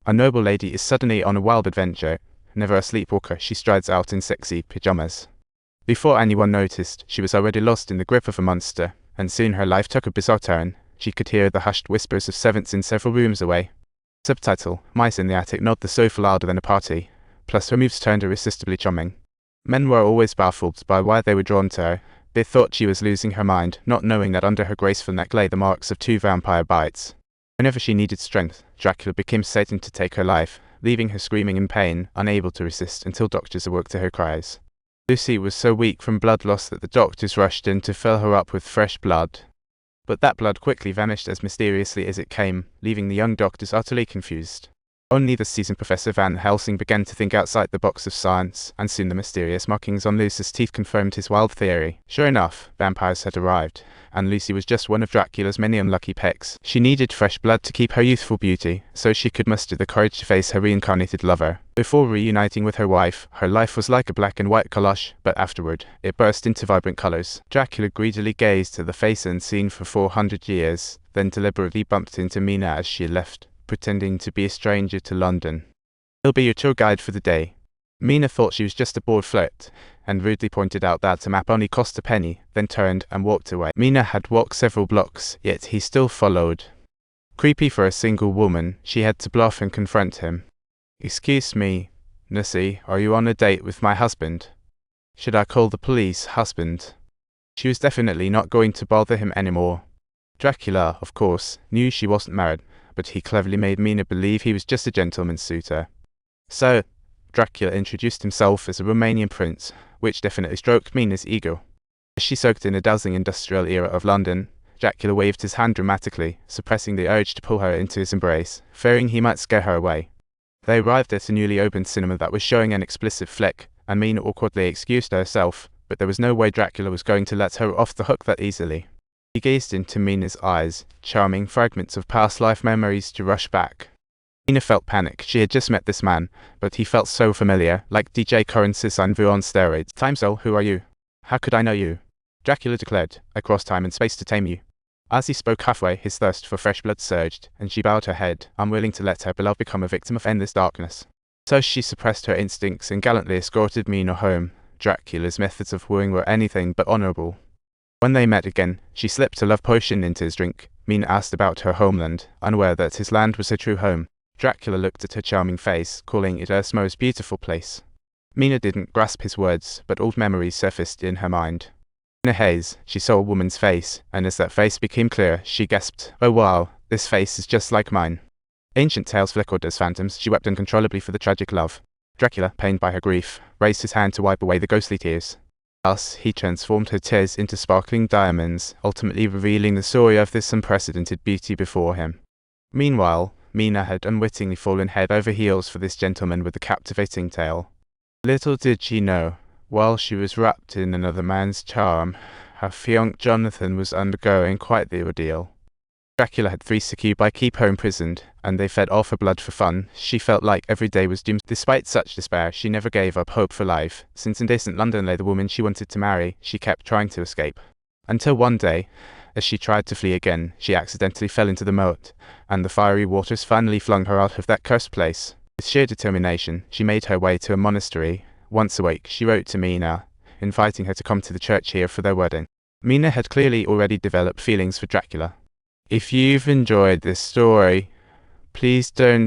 A noble lady is suddenly on a wild adventure. Never a sleepwalker, she strides out in sexy pajamas. Before anyone noticed, she was already lost in the grip of a monster, and soon her life took a bizarre turn. She could hear the hushed whispers of servants in several rooms away. Subtitle: Mice in the attic nod the sofa louder than a party. Plus her moves turned irresistibly charming. Men were always baffled by why they were drawn to her. They thought she was losing her mind, not knowing that under her graceful neck lay the marks of 2 vampire bites. Whenever she needed strength, Dracula became Satan to take her life, leaving her screaming in pain, unable to resist until doctors awoke to her cries. Lucy was so weak from blood loss that the doctors rushed in to fill her up with fresh blood. But that blood quickly vanished as mysteriously as it came, leaving the young doctors utterly confused. Only the seasoned Professor Van Helsing began to think outside the box of science, and soon the mysterious markings on Lucy's teeth confirmed his wild theory. Sure enough, vampires had arrived, and Lucy was just one of Dracula's many unlucky pecks. She needed fresh blood to keep her youthful beauty, so she could muster the courage to face her reincarnated lover. Before reuniting with her wife, her life was like a black and white collage, but afterward, it burst into vibrant colors. Dracula greedily gazed at the face unseen for 400 years, then deliberately bumped into Mina as she left, pretending to be a stranger to London. "He'll be your tour guide for the day." Mina thought she was just a bored flirt, and rudely pointed out that a map only cost a penny, then turned and walked away. Mina had walked several blocks, yet he still followed. Creepy for a single woman, she had to bluff and confront him. "Excuse me, Nussy, are you on a date with my husband?" "Should I call the police, husband?" She was definitely not going to bother him anymore. Dracula, of course, knew she wasn't married, but he cleverly made Mina believe he was just a gentleman's suitor. So, Dracula introduced himself as a Romanian prince, which definitely stroked Mina's ego. As she soaked in the dazzling industrial era of London, Dracula waved his hand dramatically, suppressing the urge to pull her into his embrace, fearing he might scare her away. They arrived at a newly opened cinema that was showing an explicit flick, and Mina awkwardly excused herself, but there was no way Dracula was going to let her off the hook that easily. He gazed into Mina's eyes, charming fragments of past life memories to rush back. Mina felt panic. She had just met this man, but he felt so familiar, like DJ Currency's on steroids. "Timesol, who are you?" "How could I know you?" Dracula declared, "I crossed time and space to tame you." As he spoke halfway, his thirst for fresh blood surged, and she bowed her head, unwilling to let her beloved become a victim of endless darkness. So she suppressed her instincts and gallantly escorted Mina home. Dracula's methods of wooing were anything but honorable. When they met again, she slipped a love potion into his drink. Mina asked about her homeland, unaware that his land was her true home. Dracula looked at her charming face, calling it Earth's most beautiful place. Mina didn't grasp his words, but old memories surfaced in her mind. In a haze, she saw a woman's face, and as that face became clear, she gasped, "Oh wow, this face is just like mine." Ancient tales flickered as phantoms. She wept uncontrollably for the tragic love. Dracula, pained by her grief, raised his hand to wipe away the ghostly tears. Thus, he transformed her tears into sparkling diamonds, ultimately revealing the story of this unprecedented beauty before him. Meanwhile, Mina had unwittingly fallen head over heels for this gentleman with the captivating tale. Little did she know, while she was wrapped in another man's charm, her fiancé Jonathan was undergoing quite the ordeal. Dracula had 3 succubi keep her imprisoned, and they fed off her blood for fun. She felt like every day was doomed. Despite such despair, she never gave up hope for life. Since in distant London lay the woman she wanted to marry, she kept trying to escape. Until one day, as she tried to flee again, she accidentally fell into the moat, and the fiery waters finally flung her out of that cursed place. With sheer determination, she made her way to a monastery. Once awake, she wrote to Mina, inviting her to come to the church here for their wedding. Mina had clearly already developed feelings for Dracula. If you've enjoyed this story, please don't